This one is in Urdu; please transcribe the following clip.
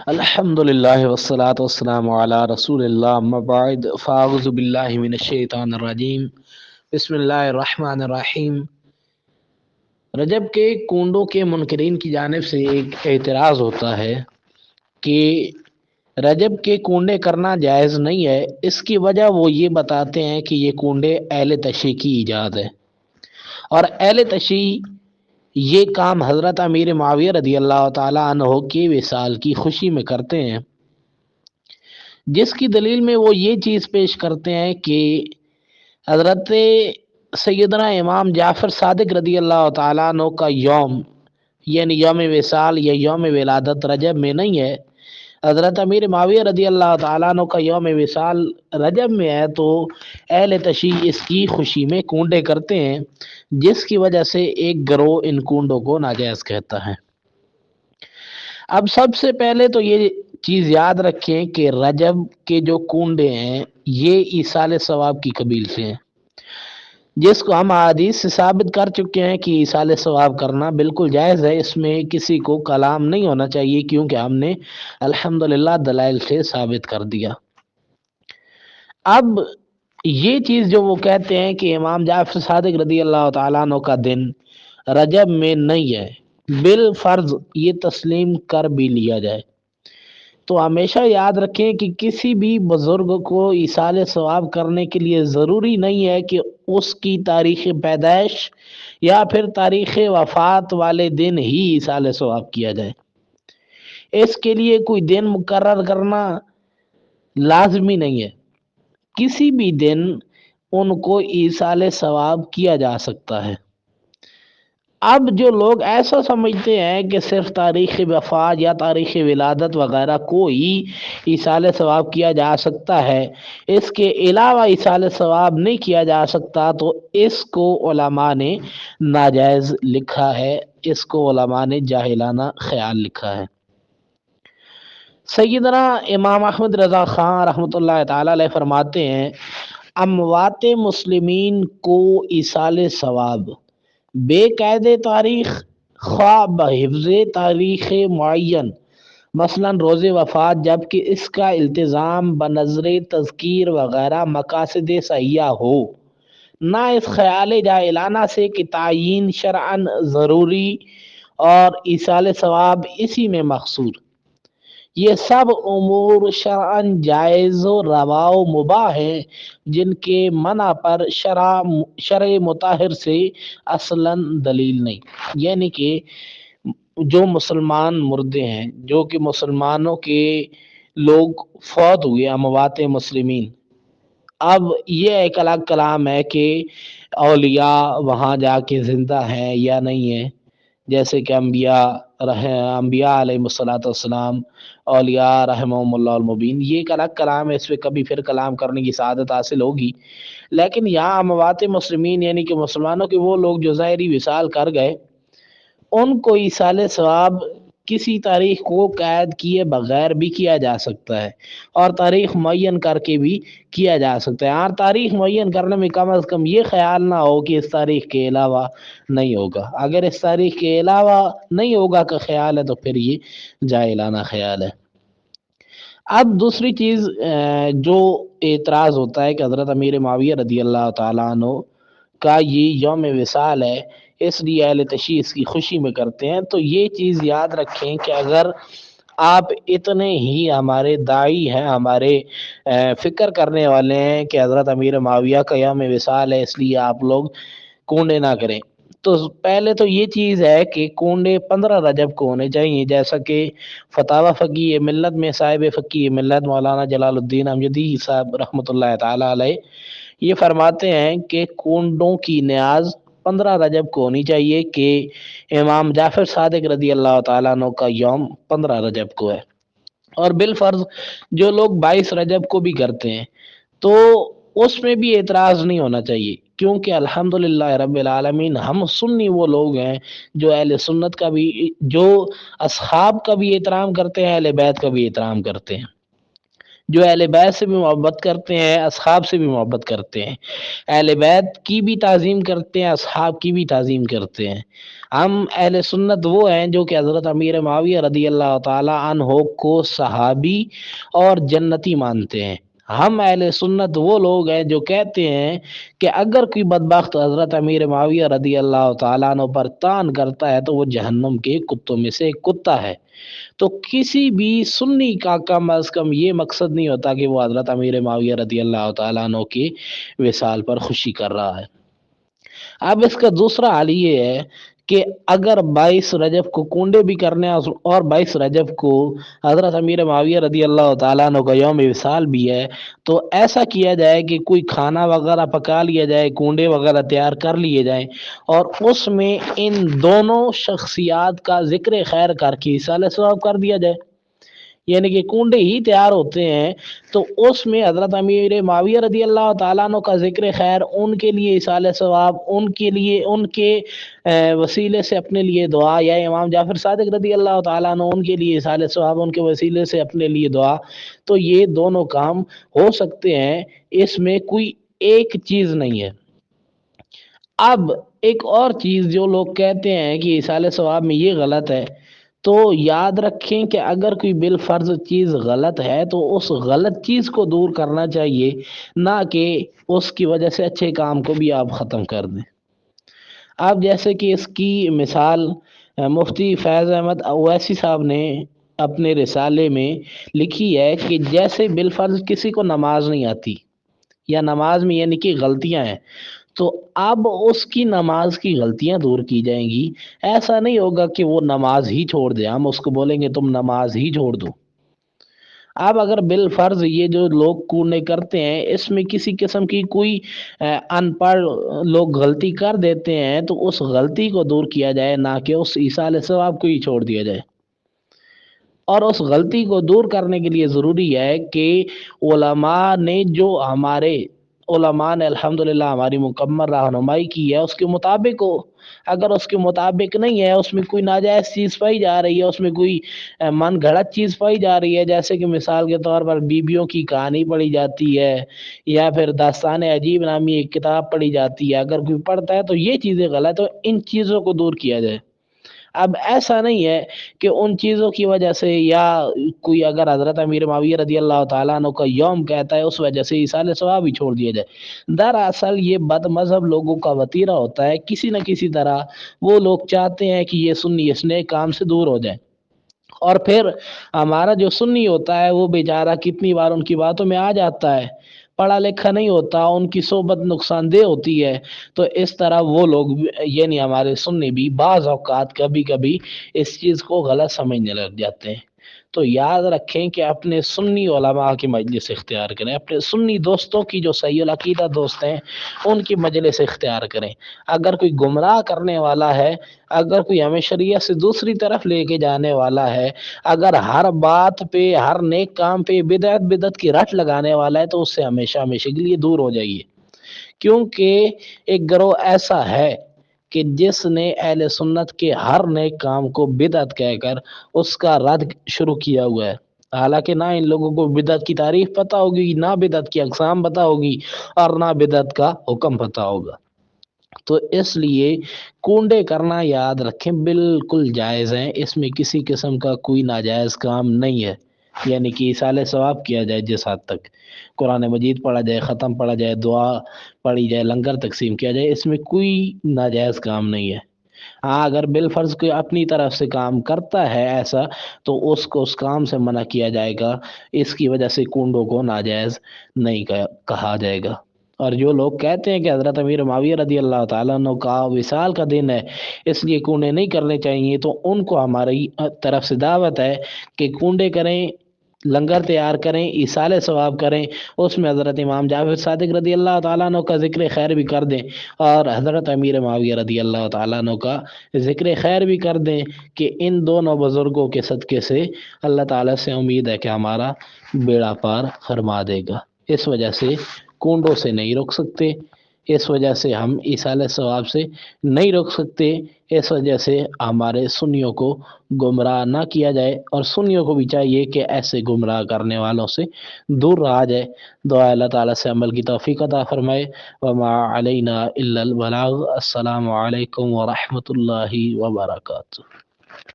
الحمدللہ والصلاة والسلام علی رسول اللہ اما بعد فاعوذ باللہ من الشیطان الرجیم بسم اللہ الرحمن الرحیم۔ رجب کے کنڈوں کے منکرین کی جانب سے ایک اعتراض ہوتا ہے کہ رجب کے کنڈے کرنا جائز نہیں ہے۔ اس کی وجہ وہ یہ بتاتے ہیں کہ یہ کنڈے اہل تشیع کی ایجاد ہے، اور اہل تشیع یہ کام حضرت امیر معاویہ رضی اللہ تعالیٰ عنہ کے وصال کی خوشی میں کرتے ہیں، جس کی دلیل میں وہ یہ چیز پیش کرتے ہیں کہ حضرت سیدنا امام جعفر صادق رضی اللہ تعالیٰ عنہ کا یوم یعنی یوم وصال یا یوم ولادت رجب میں نہیں ہے، حضرت امیر معاویہ رضی اللہ تعالیٰ عنہ کا یوم وصال رجب میں ہے، تو اہل تشیع اس کی خوشی میں کنڈے کرتے ہیں، جس کی وجہ سے ایک گروہ ان کنڈوں کو ناجائز کہتا ہے۔ اب سب سے پہلے تو یہ چیز یاد رکھیں کہ رجب کے جو کنڈے ہیں یہ ایصال ثواب کی قبیل سے ہیں، جس کو ہم احادیث سے ثابت کر چکے ہیں کہ ایصال ثواب کرنا بالکل جائز ہے، اس میں کسی کو کلام نہیں ہونا چاہیے، کیونکہ ہم نے الحمدللہ دلائل سے ثابت کر دیا۔ اب یہ چیز جو وہ کہتے ہیں کہ امام جعفر صادق رضی اللہ تعالیٰ عنہ کا دن رجب میں نہیں ہے، بالفرض یہ تسلیم کر بھی لیا جائے تو ہمیشہ یاد رکھیں کہ کسی بھی بزرگ کو ایصال ثواب کرنے کے لیے ضروری نہیں ہے کہ اس کی تاریخ پیدائش یا پھر تاریخ وفات والے دن ہی ایصال ثواب کیا جائے۔ اس کے لیے کوئی دن مقرر کرنا لازمی نہیں ہے، کسی بھی دن ان کو ایصال ثواب کیا جا سکتا ہے۔ اب جو لوگ ایسا سمجھتے ہیں کہ صرف تاریخ وفات یا تاریخ ولادت وغیرہ کو ہی ایصال ثواب کیا جا سکتا ہے، اس کے علاوہ ایصال ثواب نہیں کیا جا سکتا، تو اس کو علماء نے ناجائز لکھا ہے، اس کو علماء نے جاہلانہ خیال لکھا ہے۔ سیدنا امام احمد رضا خان رحمۃ اللہ تعالی علیہ فرماتے ہیں، اموات مسلمین کو ایصال ثواب بے قید تاریخ خواہ بحفظ تاریخ معین، مثلا روز وفات، جبکہ اس کا التزام بنظر تذکیر وغیرہ مقاصد صحیحہ ہو، نہ اس خیال جاہلانہ سے کہ تعیین شرعاً ضروری اور ایصال ثواب اسی میں مقصور، یہ سب امور شرعاً جائز و روا و مباح ہیں، جن کے منع پر شرع مطہر سے اصلاً دلیل نہیں۔ یعنی کہ جو مسلمان مردے ہیں، جو کہ مسلمانوں کے لوگ فوت ہوئے، اموات مسلمین، اب یہ ایک الگ کلام ہے کہ اولیاء وہاں جا کے زندہ ہیں یا نہیں ہیں، جیسے کہ انبیاء علیہ الصلوۃ والسلام، اولیاء رحمہم اللہ المبین، یہ ایک الگ کلام ہے، اس پہ کبھی پھر کلام کرنے کی سعادت حاصل ہوگی۔ لیکن یہاں اموات مسلمین یعنی کہ مسلمانوں کے وہ لوگ جو ظاہری وصال کر گئے، ان کو ایصال ثواب کسی تاریخ کو قید کیے بغیر بھی کیا جا سکتا ہے، اور تاریخ معین کر کے بھی کیا جا سکتا ہے۔ اور تاریخ معین کرنے میں کم از کم یہ خیال نہ ہو کہ اس تاریخ کے علاوہ نہیں ہوگا، اگر اس تاریخ کے علاوہ نہیں ہوگا کا خیال ہے تو پھر یہ جاہلانہ خیال ہے۔ اب دوسری چیز جو اعتراض ہوتا ہے کہ حضرت امیر معاویہ رضی اللہ تعالیٰ عنہ کا یہ یوم وصال ہے، اس لیے اہل تشیع اس کی خوشی میں کرتے ہیں، تو یہ چیز یاد رکھیں کہ اگر آپ اتنے ہی ہمارے داعی ہیں، ہمارے فکر کرنے والے ہیں کہ حضرت امیر معاویہ کا یوم وصال ہے اس لیے آپ لوگ کنڈے نہ کریں، تو پہلے تو یہ چیز ہے کہ کنڈے 15 رجب کو ہونے چاہیے، جیسا کہ فتاوی فقیہ ملت میں صاحب فقیہ ملت مولانا جلال الدین امجدی صاحب رحمۃ اللہ تعالی علیہ یہ فرماتے ہیں کہ کنڈوں کی نیاز 15 رجب کو ہونی چاہیے، کہ امام جعفر صادق رضی اللہ تعالیٰ عنہ کا یوم 15 رجب کو ہے، اور بالفرض جو لوگ 22 رجب کو بھی کرتے ہیں تو اس میں بھی اعتراض نہیں ہونا چاہیے، کیونکہ الحمدللہ رب العالمین ہم سنی وہ لوگ ہیں جو اہل سنت کا بھی، جو اصحاب کا بھی احترام کرتے ہیں، اہل بیت کا بھی احترام کرتے ہیں۔ جو اہل بیت سے بھی محبت کرتے ہیں، اصحاب سے بھی محبت کرتے ہیں، اہل بیت کی بھی تعظیم کرتے ہیں، اصحاب کی بھی تعظیم کرتے ہیں۔ ہم اہل سنت وہ ہیں جو کہ حضرت امیر معاویہ رضی اللہ تعالی عنہ کو صحابی اور جنتی مانتے ہیں۔ ہم اہل سنت وہ لوگ ہیں جو کہتے ہیں کہ اگر کوئی بدبخت حضرت امیر معاویہ رضی اللہ تعالیٰ عنہ پر تان کرتا ہے تو وہ جہنم کے کتوں میں سے ایک کتا ہے۔ تو کسی بھی سنی کا کم از کم یہ مقصد نہیں ہوتا کہ وہ حضرت امیر معاویہ رضی اللہ تعالیٰ عنہ کی وصال پر خوشی کر رہا ہے۔ اب اس کا دوسرا حال یہ ہے کہ اگر 22 رجب کو کنڈے بھی کرنے اور 22 رجب کو حضرت امیر معاویہ رضی اللہ تعالیٰ عنہ کا یوم وصال بھی ہے، تو ایسا کیا جائے کہ کوئی کھانا وغیرہ پکا لیا جائے، کنڈے وغیرہ تیار کر لیے جائیں، اور اس میں ان دونوں شخصیات کا ذکر خیر کر کے ایصال ثواب کر دیا جائے۔ یعنی کہ کنڈے ہی تیار ہوتے ہیں تو اس میں حضرت امیر معاویہ رضی اللہ تعالیٰ عنہ کا ذکر خیر، ان کے لیے ایصال ثواب، ان کے لیے ان کے وسیلے سے اپنے لیے دعا، یا امام جعفر صادق رضی اللہ تعالیٰ عنہ ان کے لیے ایصال ثواب، ان کے وسیلے سے اپنے لیے دعا، تو یہ دونوں کام ہو سکتے ہیں، اس میں کوئی ایک چیز نہیں ہے۔ اب ایک اور چیز جو لوگ کہتے ہیں کہ ایصال ثواب میں یہ غلط ہے، تو یاد رکھیں کہ اگر کوئی بالفرض چیز غلط ہے تو اس غلط چیز کو دور کرنا چاہیے، نہ کہ اس کی وجہ سے اچھے کام کو بھی آپ ختم کر دیں۔ اب جیسے کہ اس کی مثال مفتی فیض احمد اویسی صاحب نے اپنے رسالے میں لکھی ہے کہ جیسے بالفرض کسی کو نماز نہیں آتی، یا نماز میں یعنی کہ غلطیاں ہیں، تو اب اس کی نماز کی غلطیاں دور کی جائیں گی۔ ایسا نہیں ہوگا کہ وہ نماز ہی چھوڑ دے، ہم اس کو بولیں گے تم نماز ہی چھوڑ دو۔ اب اگر بالفرض یہ جو لوگ کونے کرتے ہیں اس میں کسی قسم کی کوئی ان پڑھ لوگ غلطی کر دیتے ہیں، تو اس غلطی کو دور کیا جائے، نہ کہ اس ایصال ثواب کو ہی چھوڑ دیا جائے۔ اور اس غلطی کو دور کرنے کے لیے ضروری ہے کہ علماء نے جو ہمارے علماء نے الحمدللہ ہماری مکمل رہنمائی کی ہے اس کے مطابق ہو۔ اگر اس کے مطابق نہیں ہے، اس میں کوئی ناجائز چیز پائی جا رہی ہے، اس میں کوئی من گھڑت چیز پائی جا رہی ہے، جیسے کہ مثال کے طور پر بیویوں کی کہانی پڑھی جاتی ہے، یا پھر داستان عجیب نامی ایک کتاب پڑھی جاتی ہے، اگر کوئی پڑھتا ہے تو یہ چیزیں غلط ہو، ان چیزوں کو دور کیا جائے۔ اب ایسا نہیں ہے کہ ان چیزوں کی وجہ سے، یا کوئی اگر حضرت امیر معاویہ رضی اللہ تعالیٰ عنہ کا یوم کہتا ہے اس وجہ سے ایصال ثواب ہی چھوڑ دیا جائے۔ دراصل یہ بد مذہب لوگوں کا وتیرہ ہوتا ہے، کسی نہ کسی طرح وہ لوگ چاہتے ہیں کہ یہ سنی اس نئے کام سے دور ہو جائے، اور پھر ہمارا جو سنی ہوتا ہے وہ بیچارہ کتنی بار ان کی باتوں میں آ جاتا ہے، پڑھا لکھا نہیں ہوتا، ان کی صحبت نقصان دہ ہوتی ہے، تو اس طرح وہ لوگ یعنی ہمارے سنی بھی بعض اوقات کبھی کبھی اس چیز کو غلط سمجھنے لگ جاتے ہیں۔ تو یاد رکھیں کہ اپنے سنی علماء کی مجلس اختیار کریں، اپنے سنی دوستوں کی جو صحیح العقیدہ دوست ہیں ان کی مجلس اختیار کریں۔ اگر کوئی گمراہ کرنے والا ہے، اگر کوئی ہمیں شریعت سے دوسری طرف لے کے جانے والا ہے، اگر ہر بات پہ ہر نیک کام پہ بدعت کی رٹ لگانے والا ہے، تو اس سے ہمیشہ ہمیشہ کے لیے دور ہو جائیے، کیونکہ ایک گروہ ایسا ہے کہ جس نے اہل سنت کے ہر نیک کام کو بدعت کہہ کر اس کا رد شروع کیا ہوا ہے۔ حالانکہ نہ ان لوگوں کو بدعت کی تعریف پتہ ہوگی، نہ بدعت کی اقسام پتہ ہوگی، اور نہ بدعت کا حکم پتہ ہوگا۔ تو اس لیے کنڈے کرنا یاد رکھیں بالکل جائز ہیں، اس میں کسی قسم کا کوئی ناجائز کام نہیں ہے۔ یعنی کہ ایصال ثواب کیا جائے، جس حد تک قرآن مجید پڑھا جائے، ختم پڑھا جائے، دعا پڑھی جائے، لنگر تقسیم کیا جائے، اس میں کوئی ناجائز کام نہیں ہے۔ ہاں اگر بالفرض کوئی اپنی طرف سے کام کرتا ہے ایسا، تو اس کو اس کام سے منع کیا جائے گا، اس کی وجہ سے کنڈوں کو ناجائز نہیں کہا جائے گا۔ اور جو لوگ کہتے ہیں کہ حضرت امیر معاویہ رضی اللہ تعالیٰ عنہ کا وصال کا دن ہے اس لیے کنڈے نہیں کرنے چاہیے، تو ان کو ہماری طرف سے دعوت ہے کہ کنڈے کریں، لنگر تیار کریں، ایصال ثواب کریں، اس میں حضرت امام جعفر صادق رضی اللہ تعالیٰ عنہ کا ذکر خیر بھی کر دیں، اور حضرت امیر معاویہ رضی اللہ تعالیٰ عنہ کا ذکر خیر بھی کر دیں، کہ ان دونوں بزرگوں کے صدقے سے اللہ تعالیٰ سے امید ہے کہ ہمارا بیڑا پار فرما دے گا۔ اس وجہ سے کنڈوں سے نہیں روک سکتے، اس وجہ سے ہم ایصال ثواب سے نہیں روک سکتے، اس وجہ سے ہمارے سنیوں کو گمراہ نہ کیا جائے، اور سنیوں کو بھی چاہیے کہ ایسے گمراہ کرنے والوں سے دور رہا جائے۔ دعا اللہ تعالیٰ سے عمل کی توفیق عطا فرمائے۔ وما علینا الا البلاغ۔ السلام علیکم ورحمۃ اللہ وبرکاتہ۔